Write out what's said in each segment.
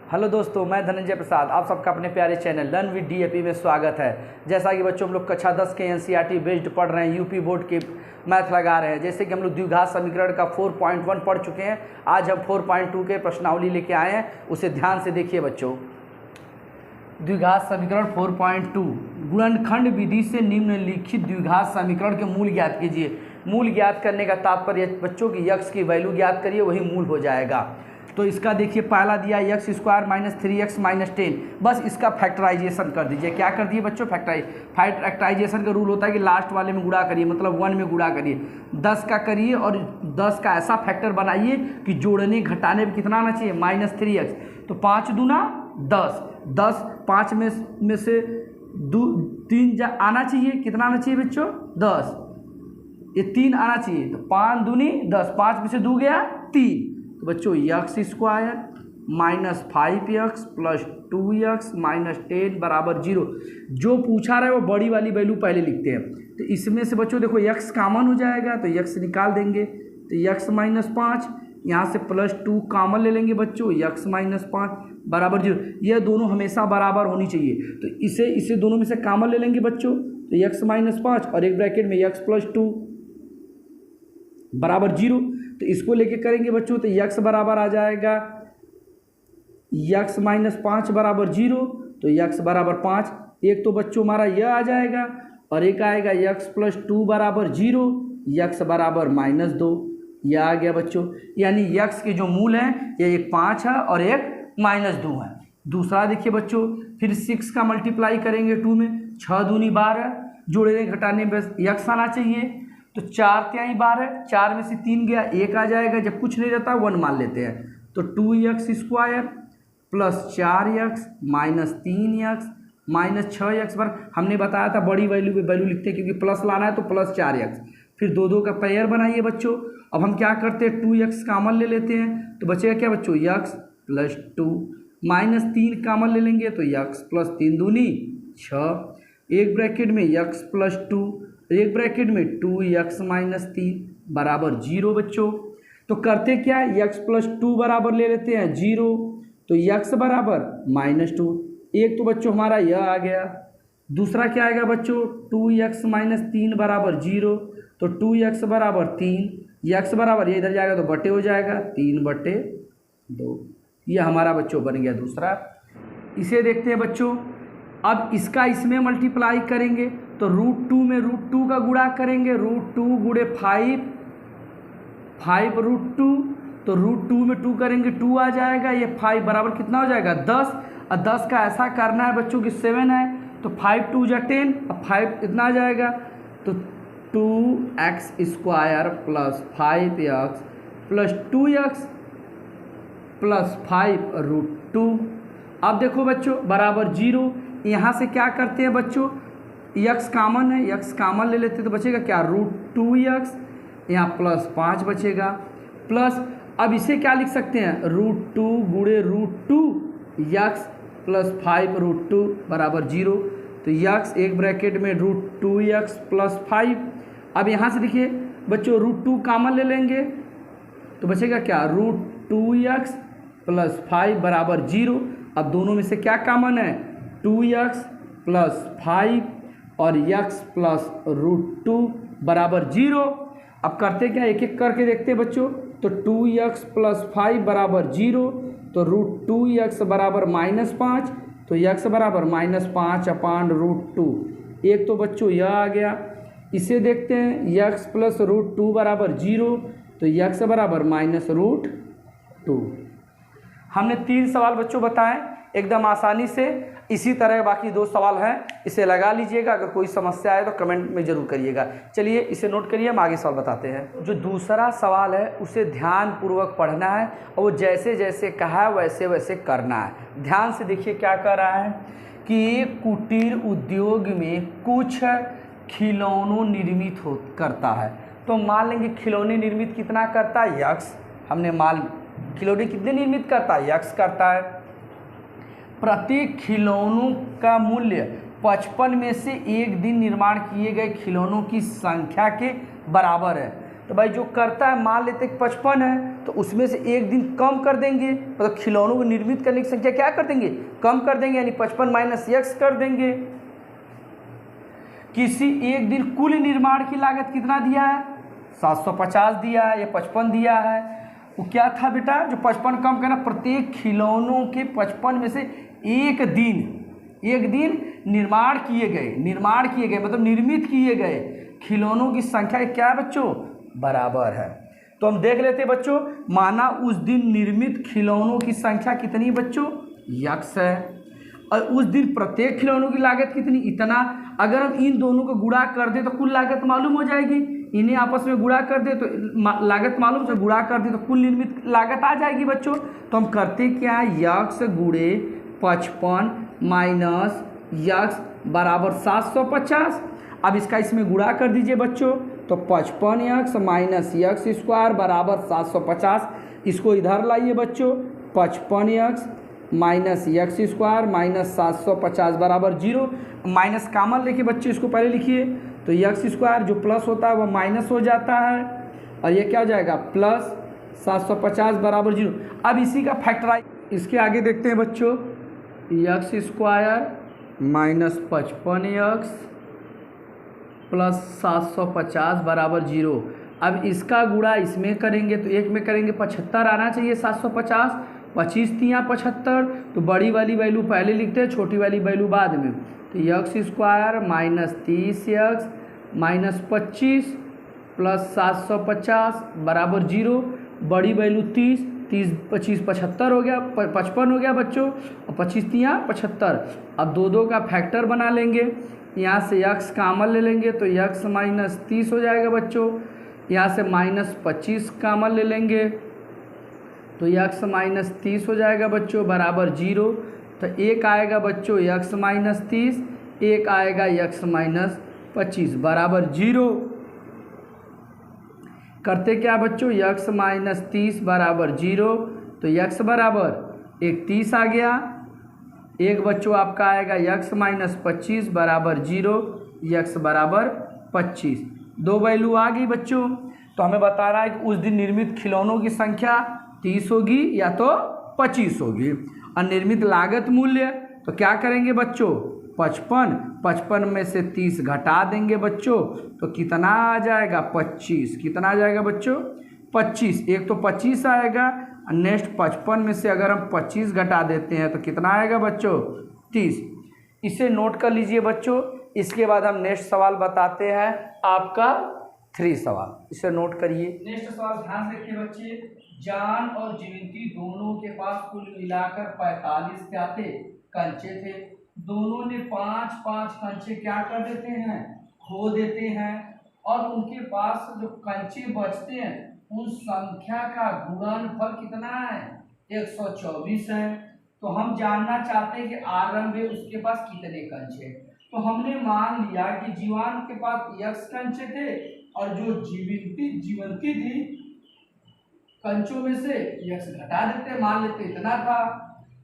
Hello दोस्तों, मैं धनंजय प्रसाद आप सबका अपने प्यारे चैनल लर्न विद डीएपी में स्वागत है। जैसा कि बच्चों हम लोग कक्षा 10 के एनसीईआरटी बेस्ड पढ़ रहे हैं, यूपी बोर्ड के मैथ लगा रहे हैं। जैसे कि हम लोग द्विघात समीकरण का 4.1 पढ़ चुके हैं, आज हम 4.2 के प्रश्नावली लेके आए हैं, उसे ध्यान से देखिए बच्चों। द्विघात समीकरण 4.2, गुणनखंड विधि से निम्नलिखित द्विघात समीकरण के मूल ज्ञात कीजिए। मूल ज्ञात करने का तात्पर्य बच्चों की यक्स की वैल्यू ज्ञात करिए, वही मूल हो जाएगा। तो इसका देखिए पहला दिया x square minus 3x minus 10, बस इसका फैक्टराइजेशन कर दीजिए। क्या कर दिए बच्चों? फैक्टराइजेशन का रूल होता है कि लास्ट वाले में गुणा करिए, मतलब 1 में गुणा करिए, 10 का करिए और 10 का ऐसा फैक्टर बनाइए कि जोड़ने घटाने में कितना आना चाहिए, माइनस 3x। तो 5 दूना 10, 10 5 में से 3 आना चाहिए, कितना आना चाहिए बच्चों? 10, ये 3 आना चाहिए, तो 5 दूनी 10, 5 में से 2 गया 3। तो बच्चों x square minus 5x plus 2x minus 10 बराबर 0। जो पूछा रहा है वो बड़ी वाली वैल्यू पहले लिखते हैं। तो इसमें से बच्चों देखो x कॉमन हो जाएगा, तो x निकाल देंगे, तो x माइनस 5, यहाँ से प्लस 2 कॉमन ले लेंगे बच्चों, x माइनस 5 बराबर 0। यह दोनों हमेशा बराबर होनी चाहिए, तो इसे दोनों में से कॉमन ले लेंगे बच्चों, तो x माइनस 5 और एक ब्रैकेट में x प्लस 2 बराबर 0। तो इसको लेके करेंगे बच्चों, तो x बराबर आ जाएगा x माइनस 5 बराबर 0, तो x बराबर 5। एक तो बच्चों हमारा यह आ जाएगा और एक आएगा x प्लस 2 बराबर 0, x बराबर माइनस 2। यह आ गया बच्चों, यानी x के जो मूल हैं ये एक 5 है और एक माइनस 2 है। दूसरा देखिए बच्चों, फिर 6 का मल्टीप्लाई करेंगे 2 में, 6 दूनी 12, जोड़ने घटाने में x आना चाहिए, तो 4 त्याई 12, 4 में से 3 गया, 1 आ जाएगा। जब कुछ नहीं रहता 1 मान लेते हैं, तो 2x square plus 4x minus 3x minus 6x पर हमने बताया था बड़ी वैल्यू लिखते हैं, क्योंकि प्लस लाना है तो प्लस 4x। फिर 2 का पेयर बनाइए बच्चों। अब हम क्या करते हैं, 2x कॉमन ले लेते हैं, तो बचेगा क्या बच्चों, x प्लस 2 माइनस 3 कॉमन ले लेंगे, तो x प्लस 3 दूनी 6, एक ब्रैकेट में x प्लस 2, एक ब्रैकेट में 2x माइनस 3 बराबर 0 बच्चों। तो करते क्या, x प्लस 2 बराबर ले लेते हैं 0, तो x बराबर माइनस 2। एक तो बच्चों हमारा यह आ गया, दूसरा क्या आएगा बच्चों, 2x माइनस 3 बराबर 0, तो 2x बराबर 3, x बराबर ये इधर जाएगा तो बटे हो जाएगा 3/2। यह हमारा बच्चों बन गया दूसरा। इसे देखते हैं बच्चों, अब इसका इसमें मल्टीप्लाई करेंगे, तो √2 में √2 का गुणा करेंगे, √2 गुणे 5 √2, तो √2 में 2 करेंगे 2 आ जाएगा, ये 5 बराबर कितना हो जाएगा 10। और 10 का ऐसा करना है बच्चों कि 7 है, तो 5 2 जा 10, अब 5 इतना आ जाएगा, तो 2x square plus 5x plus 2x plus 5 √2। अब देखो बच्चों बराबर 0। यहाँ से क्या करते हैं बच्चों, x कॉमन है, x कॉमन ले लेते हैं, तो बचेगा क्या, √2x, यहाँ प्लस 5 बचेगा, प्लस अब इसे क्या लिख सकते हैं, √2 गुणे √2x प्लस 5 √2 बराबर 0। तो x एक ब्रैकेट में √2x प्लस 5। अब यहाँ से देखिए बच्चों √2 कॉमन ले लेंगे, तो बचेगा क्या, √2x प्लस 5 बराबर 0। अब दोनों में से क्या कॉमन है, 2x प्लस 5 और x प्लस √2 बराबर 0। अब करते क्या, एक एक करके देखते हैं बच्चों, तो 2x प्लस 5 बराबर 0, तो √2x बराबर माइनस 5, तो x बराबर माइनस 5/√2। एक तो बच्चों यह आ गया। इसे देखते हैं, x प्लस √2 बराबर 0, तो x बराबर माइनस √2। हमने 3 सवाल बच्चों बताएं एकदम आसानी से। इसी तरह बाकी 2 सवाल हैं, इसे लगा लीजिएगा। अगर कोई समस्या आए तो कमेंट में ज़रूर करिएगा। चलिए इसे नोट करिए, हम आगे सवाल बताते हैं। जो दूसरा सवाल है उसे ध्यानपूर्वक पढ़ना है और वो जैसे जैसे कहा है वैसे वैसे करना है। ध्यान से देखिए क्या कह रहा है कि कुटीर उद्योग में कुछ खिलौनों निर्मित करता है। तो मान लेंगे खिलौने निर्मित कितना करता है, यक्स। हमने खिलौने कितने निर्मित करता है, यक्स करता है। प्रत्येक खिलौनों का मूल्य 55 में से एक दिन निर्माण किए गए खिलौनों की संख्या के बराबर है। तो भाई जो करता है, मान लेते 55 है तो उसमें से एक दिन कम कर देंगे, मतलब खिलौनों को निर्मित करने की संख्या क्या कर देंगे, कम कर देंगे, यानी 55 माइनस x कर देंगे। किसी एक दिन कुल निर्माण की लागत कितना दिया है, 750 दिया है या 55 दिया है। वो क्या था बेटा, जो 55 कम करना, प्रत्येक खिलौनों के 55 में से एक दिन निर्माण किए गए मतलब निर्मित किए गए खिलौनों की संख्या क्या है बच्चों, बराबर है। तो हम देख लेते हैं बच्चों, माना उस दिन निर्मित खिलौनों की संख्या कितनी बच्चों, x है, और उस दिन प्रत्येक खिलौनों की लागत कितनी, इतना। अगर हम इन दोनों को गुणा कर दें तो कुल लागत मालूम हो जाएगी, इन्हें आपस में गुणा कर दे तो लागत मालूम से गुणा कर दे तो कुल निर्मित लागत आ जाएगी बच्चों। तो हम करते क्या है, x गुणे 55 माइनस x बराबर 750। अब इसका इसमें गुणा कर दीजिए बच्चों, तो 55x माइनस x स्क्वायर बराबर 750। इसको इधर लाइए बच्चों, 55x minus x square minus 750 बराबर 0। माइनस कॉमन लेके बच्चे इसको पहले लिखिए, तो x स्क्वायर जो प्लस होता है वह माइनस हो जाता है, और ये क्या हो जाएगा, प्लस 750 बराबर 0। अब इसी का फैक्टराइज, इसके आगे देखते हैं बच्चों, x square minus 55x plus 750 बराबर 0। अब इसका गुणा इसमें करेंगे तो एक में करेंगे 75 आना चाहिए, 750 25 तियाँ 75, तो बड़ी वाली वैल्यू पहले लिखते हैं, छोटी वाली वैल्यू बाद में। तो x square minus 30x minus 25 plus 750 बराबर 0। बड़ी वैल्यू 30 25 75 हो गया, 55 हो गया बच्चों, और 25 तियाँ 75। अब दो का फैक्टर बना लेंगे, यहाँ से x कॉमन ले लेंगे तो x माइनस 30 हो जाएगा बच्चों, यहाँ से माइनस 25 कॉमन ले लेंगे तो x माइनस 30 हो जाएगा बच्चों बराबर 0। तो एक आएगा बच्चों x माइनस 30, एक आएगा x माइनस 25 बराबर 0। करते क्या बच्चों, x माइनस 30 बराबर 0, तो x बराबर एक 30 आ गया, एक बच्चों आपका आएगा x माइनस 25 बराबर 0, x बराबर 25। दो वैल्यू आ गई बच्चों। तो हमें बता रहा है कि उस दिन निर्मित खिलौनों की संख्या 30 होगी या तो 25 होगी। और निर्मित लागत मूल्य, तो क्या करेंगे बच्चों, 55 में से 30 घटा देंगे बच्चों, तो कितना आ जाएगा, 25। कितना आ जाएगा बच्चों, 25। एक तो 25 आएगा, नेक्स्ट 55 में से अगर हम 25 घटा देते हैं तो कितना आएगा बच्चों, 30। इसे नोट कर लीजिए बच्चों। इसके बाद हम नेक्स्ट सवाल बताते हैं, आपका 3 सवाल, इसे नोट करिए। नेक्स्ट सवाल ध्यान से रखिए बच्चे, जान और जीवंती दोनों के पास कुल मिलाकर 45 क्या थे, कंचे थे। दोनों ने 5-5 कंचे क्या कर देते हैं, खो देते हैं, और उनके पास जो कंचे बचते हैं उन संख्या का गुणनफल कितना है, 124 है। तो हम जानना चाहते हैं कि आरंभ में उसके पास कितने कंचे। तो हमने मान लिया कि जीवान के पास x कंचे थे, और जो जीवंती थी कंचों में से x घटा देते, मान लेते इतना था।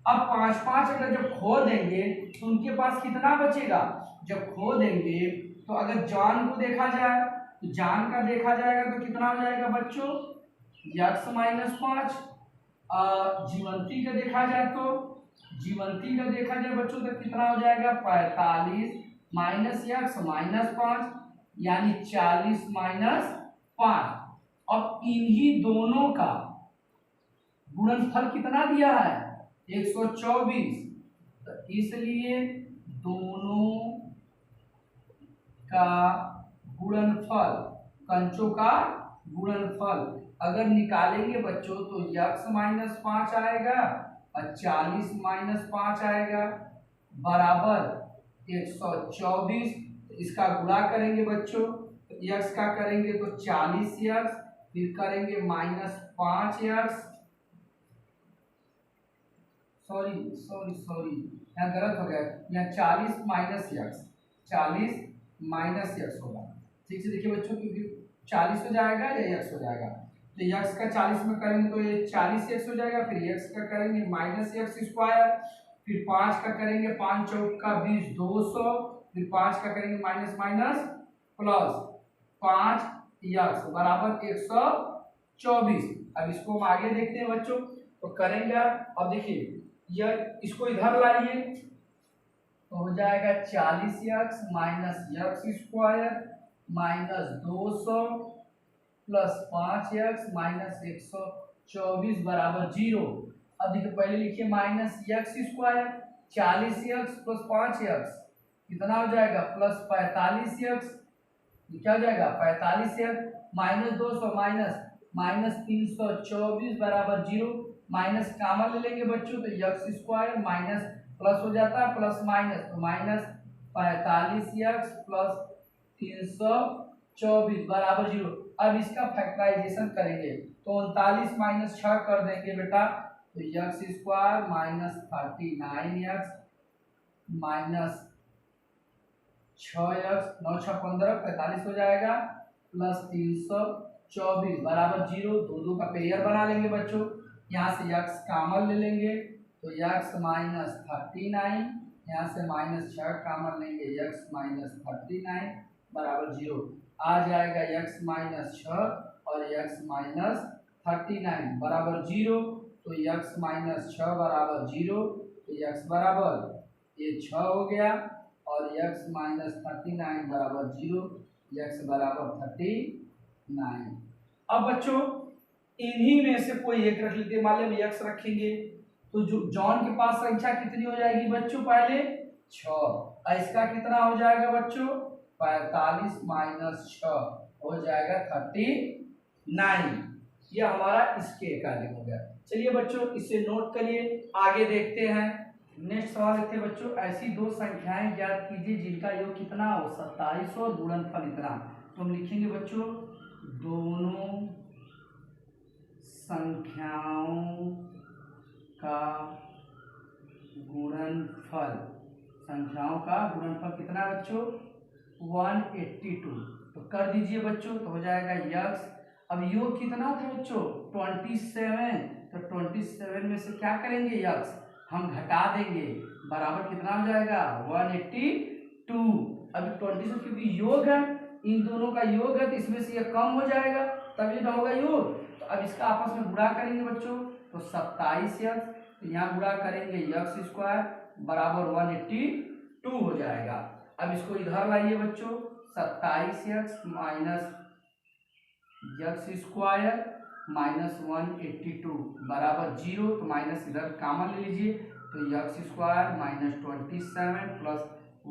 अब 5-5 अगर जब खो देंगे तो उनके पास कितना बचेगा, जब खो देंगे तो अगर जान को देखा जाए तो जान का देखा जाएगा तो कितना हो जाएगा बच्चों, x माइनस 5। जीवंती का देखा जाए तो जीवंती का देखा जाए बच्चों तो कितना हो जाएगा, 45 माइनस x माइनस 5, यानी 40 माइनस 5। अब इन्हीं दोनों का गुणनफल कितना दिया है, 124। तो इसलिए दोनों का गुणनफल, कंचों का गुणनफल अगर निकालेंगे बच्चों तो x माइनस 5 आएगा और 40 माइनस 5 आएगा बराबर 124। इसका गुणा करेंगे बच्चों, तो x का करेंगे तो 40x, फिर करेंगे माइनस 5x, सॉरी यहाँ गलत हो गया, यहाँ 40 माइनस x, 40 माइनस x होगा। ठीक से देखिए बच्चों, क्योंकि 40 हो जाएगा या x हो जाएगा, तो x का 40 में करेंगे तो ये 40x हो जाएगा, फिर x का करेंगे माइनस x स्क्वायर, फिर 5 का करेंगे 5 चौक का 20 200, फिर 5 का करेंगे माइनस माइनस प्लस 5x बराबर 124। 24। अब इसको हम आगे देखते हैं बच्चों, तो करेंगे अब देखिए यह इसको इधर लाइए तो हो जाएगा 40x minus x square minus 200 plus 5x minus 124 बराबर 0। अब देखिए पहले लिखिए minus x square 40x plus 5x कितना हो जाएगा प्लस 45x, ये क्या हो जाएगा 45x माइनस 200 माइनस 324 बराबर 0। माइनस कॉमन ले लेंगे बच्चों तो एक्स स्क्वायर माइनस प्लस हो जाता है प्लस माइनस तो माइनस 45x प्लस 324 बराबर 0। अब इसका फैक्टराइजेशन करेंगे तो 39 माइनस 6 कर देंगे बेटा तो x square minus 39x minus 6x 9 6 15 45 हो जाएगा प्लस 324 बराबर 0। दो का पेयर बना लेंगे बच्चों, यहाँ से x कॉमन ले लेंगे तो x माइनस 39, यहाँ से माइनस 6 कॉमन लेंगे x माइनस 39 बराबर 0। आ जाएगा x माइनस 6 और x माइनस 39 बराबर 0। तो x माइनस 6 बराबर 0 तो x बराबर ये 6 हो गया और x माइनस 39 बराबर 0, x बराबर 39। अब बच्चों इन्हीं में से कोई एक रख लेते हैं, मान लो x रखेंगे तो जो जॉन के पास संख्या कितनी हो जाएगी बच्चों पहले 6 और इसका कितना हो जाएगा बच्चों 45 माइनस 6 हो जाएगा 39। ये हमारा इसके अकॉर्डिंग हो गया। चलिए बच्चों इसे नोट करिए, आगे देखते हैं। नेक्स्ट सवाल देखते हैं बच्चों, ऐसी दो संख्याएं ज्ञात कीजिए जिनका योग कितना हो 27 और गुणनफल इतना। तो हम लिखेंगे बच्चों दोनों संख्याओं का गुणनफल, संख्याओं का गुणनफल कितना है बच्चों 182। तो कर दीजिए बच्चों तो हो जाएगा यक्स। अब योग कितना था बच्चों 27, तो 27 में से क्या करेंगे यक्स हम घटा देंगे बराबर कितना हो जाएगा 182। अभी 27 क्योंकि योग है, इन दोनों का योग है तो इसमें से ये कम हो जाएगा तभी ना होगा योग। तो अब इसका आपस में गुणा करेंगे बच्चों तो 27 यक्स, तो यहाँ गुणा करेंगे यक्स स्क्वायर बराबर 182 हो जाएगा। अब इसको इधर लाइए बच्चों 27 x minus x square minus 182 बराबर 0। तो माइनस इधर कॉमन ले लीजिए तो यक्स स्क्वायर माइनस 27 प्लस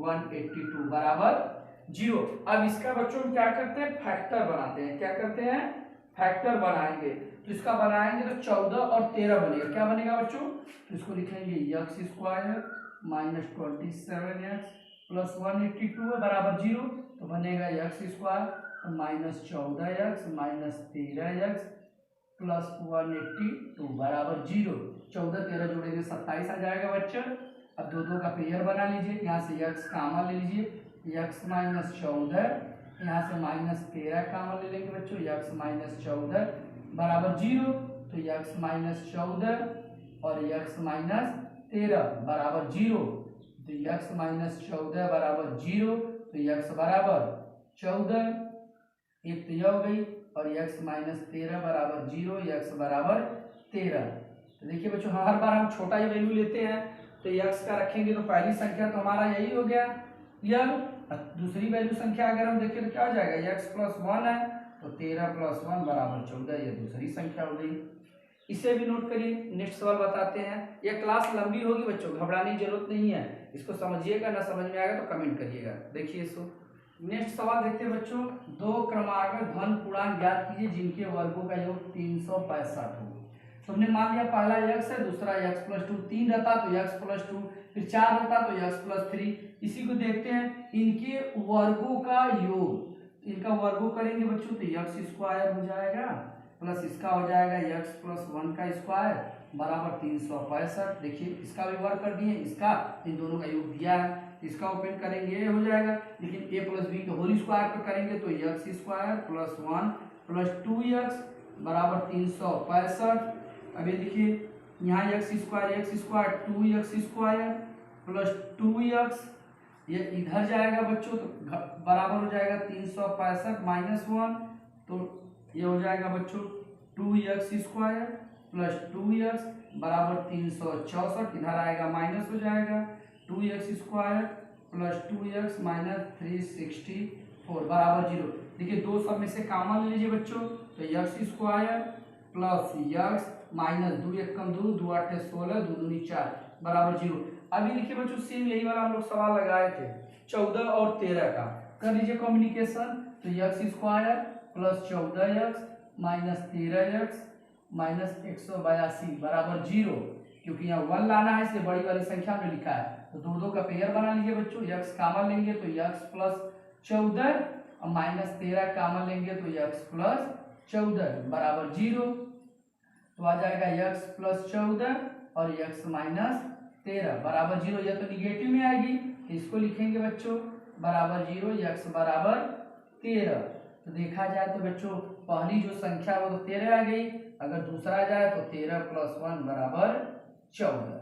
182 बराबर 0। अब इसका बच्चों हम क्या करते हैं फैक्टर बनाते हैं, क्या करते हैं फैक्टर बनाएंगे। तो इसका बनाएंगे तो 14 और 13 बनेगा, क्या बनेगा बच्चों तो इसको लिखेंगे x square minus 27x plus 182 बराबर 0। तो बनेगा x square minus 14x minus 13x plus 182 बराबर 0। 14 13 जोड़ेंगे 27 आ जाएगा बच्चों। अब दो का पेयर बना लीजिए, यहाँ से x कॉमन ले लीजिए x माइनस 14, यहाँ से माइनस 13 कॉमन ले लेंगे बच्चों x माइनस 14 बराबर 0। तो x माइनस 14 और x माइनस 13 बराबर 0। तो x माइनस 14 बराबर 0 तो x बराबर 14, एक तो यह हो गई और x माइनस 13 बराबर 0, x बराबर 13। तो देखिए बच्चों हर बार हम छोटा ही वैल्यू लेते हैं तो x का रखेंगे तो पहली संख्या तो हमारा यही हो गया क्लियर। दूसरी वैल्यू संख्या अगर हम देखें तो क्या हो जाएगा x प्लस 1 है तो 13 प्लस 1 बराबर 14, ये दूसरी संख्या हो गई। इसे भी नोट करिए। नेक्स्ट सवाल बताते हैं, यह क्लास लंबी होगी बच्चों घबराने की जरूरत नहीं है, इसको समझिएगा ना समझ में आएगा तो कमेंट करिएगा। देखिए इसको नेक्स्ट सवाल देखते हैं बच्चों, दो क्रमागत घन पूर्णांक ज्ञात कीजिए जिनके वर्गों का योग 365 हो। तो हमने मान लिया पहला x है, दूसरा x प्लस 2, 3 रहता तो x प्लस 2, फिर 4 रहता तो x प्लस 3। इसी को देखते हैं इनके वर्गों का योग, इनका वर्गों करेंगे बच्चों तो x स्क्वायर हो जाएगा प्लस इसका हो जाएगा x प्लस 1 का स्क्वायर बराबर 365। देखिए इसका भी वर्ग कर दिए, इसका इन दोनों का योग दिया है, इसका ओपन करेंगे ये हो जाएगा, लेकिन a प्लस बी के होल स्क्वायर पर करेंगे तो x square plus 1 plus 2x बराबर 365। अब ये देखिए यहाँ x square 2x square plus 2x ये इधर जाएगा बच्चों तो बराबर हो जाएगा 365 माइनस 1, तो ये हो जाएगा बच्चों 2x² प्लस 2x बराबर 364, इधर आएगा माइनस हो जाएगा 2x² प्लस 2x माइनस 364 बराबर 0। देखिए दो सब में से कॉमन ले लीजिए बच्चों, तो x² प्लस x माइनस 2 1 कम 2 2 8 16 2 दूनी 4 बराबर 0। अभी देखिए बच्चों सेम यही वाला हम लोग सवाल लगाए थे 14 और 13 का, कर लीजिए कम्युनिकेशन। तो x² plus 14x minus 13x minus 182 बराबर 0, क्योंकि यहाँ 1 लाना है इसलिए बड़ी वाली संख्या में लिखा है, तो दो दो का पेयर बना लीजिए बच्चों। x कॉमन लेंगे तो x प्लस 14 और माइनस 13 कॉमन लेंगे तो x प्लस 14 बराबर 0। तो आ जाएगा x प्लस 14 और x माइनस 13 बराबर 0। यह तो निगेटिव में आएगी, तो इसको लिखेंगे बच्चों बराबर 0, x बराबर 13। तो देखा जाए तो बच्चों पहली जो संख्या वो तो 13 आ गई, अगर दूसरा आ जाए तो 13 प्लस 1 बराबर 14।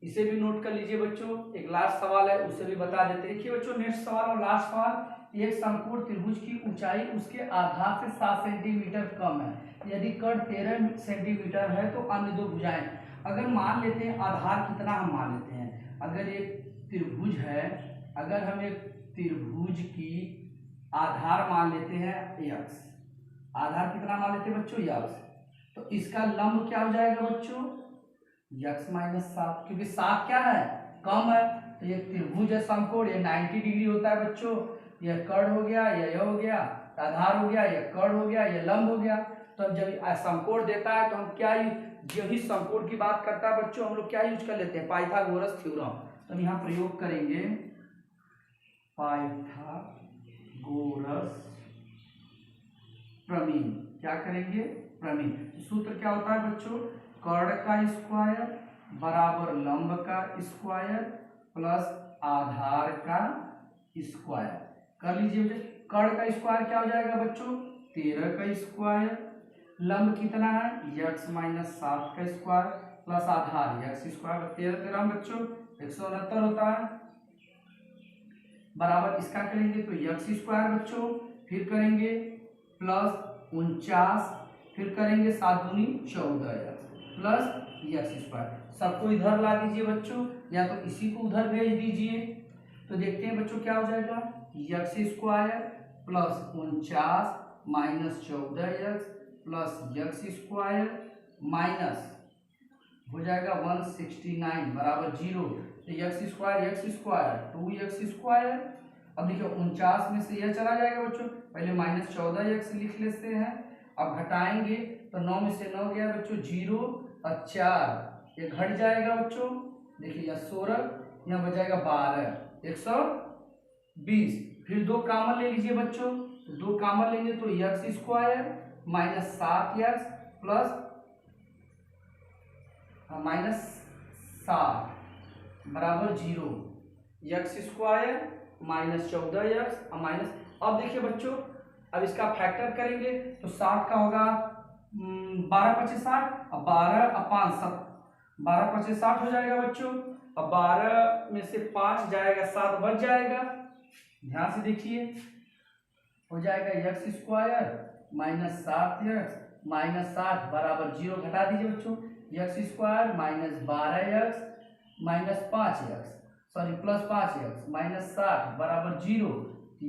इसे भी नोट कर लीजिए बच्चों। एक लास्ट सवाल है उसे भी बता देते हैं। देखिए बच्चों नेक्स्ट सवाल और लास्ट सवाल, एक समकोण त्रिभुज की ऊंचाई उसके आधार से 7 सेंटीमीटर कम है, यदि कर्ण 13 सेंटीमीटर है तो अन्य दो भुजाएं। अगर मान लेते हैं आधार कितना हम मान लेते हैं, अगर एक त्रिभुज है, अगर हम एक त्रिभुज की आधार मान लेते हैं x, आधार कितना मान लेते हैं बच्चों x, तो इसका लंब क्या हो जाएगा बच्चों x माइनस 7, क्योंकि 7 क्या है कम है, तो ये त्रिभुज है समकोण, ये 90 डिग्री होता है बच्चों। यह कर्ण हो गया, यह हो गया आधार हो गया, यह कर्ण हो गया, यह लंब हो गया। तो अब जब समकोण देता है तो हम क्या जब भी समकोण की बात करता है बच्चों हम लोग क्या यूज कर लेते हैं, पाइथागोरस थ्योरम। तो हम यहाँ प्रयोग करेंगे पाइथागोरस प्रमेय। क्या करेंगे प्रमेय। सूत्र क्या होता है बच्चों, कर्ण का स्क्वायर बराबर लंब का स्क्वायर प्लस आधार का स्क्वायर। कर लीजिए बच्चों, कर्ण का स्क्वायर क्या हो जाएगा बच्चों 13 का स्क्वायर, लंब कितना है x माइनस 7 का स्क्वायर प्लस आधार x स्क्वायर 13 13 बच्चों 169 होता है बराबर, इसका करेंगे तो x स्क्वायर बच्चों, फिर करेंगे प्लस 49, फिर करेंगे 7 दूनी 14 प्लस x स्क्वायर। सबको इधर ला दीजिए बच्चों, या तो इसी को उधर भेज दीजिए। तो देखते हैं बच्चों क्या हो जाएगा x square plus 49 minus 14x plus x square minus हो जाएगा 169 बराबर 0। तो x स्क्वायर 2x स्क्वायर। अब देखिए 49 में से यह चला जाएगा बच्चों, पहले माइनस 14x लिख लेते हैं, अब घटाएंगे तो 9 में से 9 गया बच्चों 0 और 4 ये घट जाएगा बच्चों। देखिए यह 16 यहाँ बच जाएगा 12 120। फिर 2 कॉमन ले लीजिए बच्चों, तो 2 कॉमन लेंगे तो x square minus 7x plus minus 7 बराबर 0, x square minus 14x minus. अब देखिए बच्चों अब इसका फैक्टर करेंगे तो 7 का होगा 12 25 60 और 12 और 5 12 25 60 हो जाएगा बच्चों। अब 12 में से 5 जाएगा 7 बच जाएगा, ध्यान से देखिए हो जाएगा x square minus 7x minus 60 बराबर 0। घटा दीजिए बच्चों, x square minus 12x minus 5x sorry plus 5x minus 60 बराबर 0।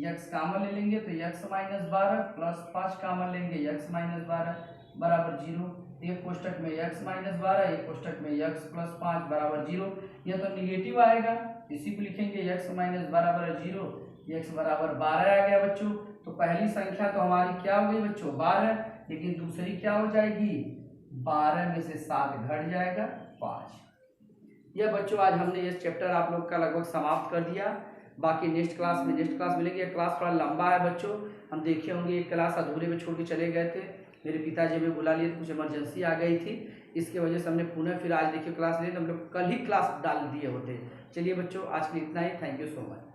x कॉमन ले लेंगे तो x माइनस 12 प्लस 5 कॉमन लेंगे x माइनस 12 बराबर 0। एक कोष्टक में x माइनस 12, एक कोष्टक में x प्लस 5 बराबर 0। यह तो निगेटिव आएगा, इसी को लिखेंगे x माइनस 12 बराबर 0, x बराबर 12 आ गया बच्चों। तो पहली संख्या तो हमारी क्या हो गई बच्चों 12, लेकिन दूसरी क्या हो जाएगी 12 में से 7 घट जाएगा 5। यह बच्चों आज हमने ये चैप्टर आप लोग का लगभग समाप्त कर दिया। बाकी नेक्स्ट क्लास मिलेंगे। यह क्लास थोड़ा लंबा है बच्चों, हम देखे होंगे एक क्लास अधूरे में छोड़ के चले गए थे, मेरे पिताजी हमें बुला लिए थे, कुछ इमरजेंसी आ गई थी, इसके वजह से हमने पुनः फिर आज देखिए क्लास ले, हम लोग कल ही क्लास डाल दिए होते। चलिए बच्चों आज के लिए इतना ही, थैंक यू सो मच।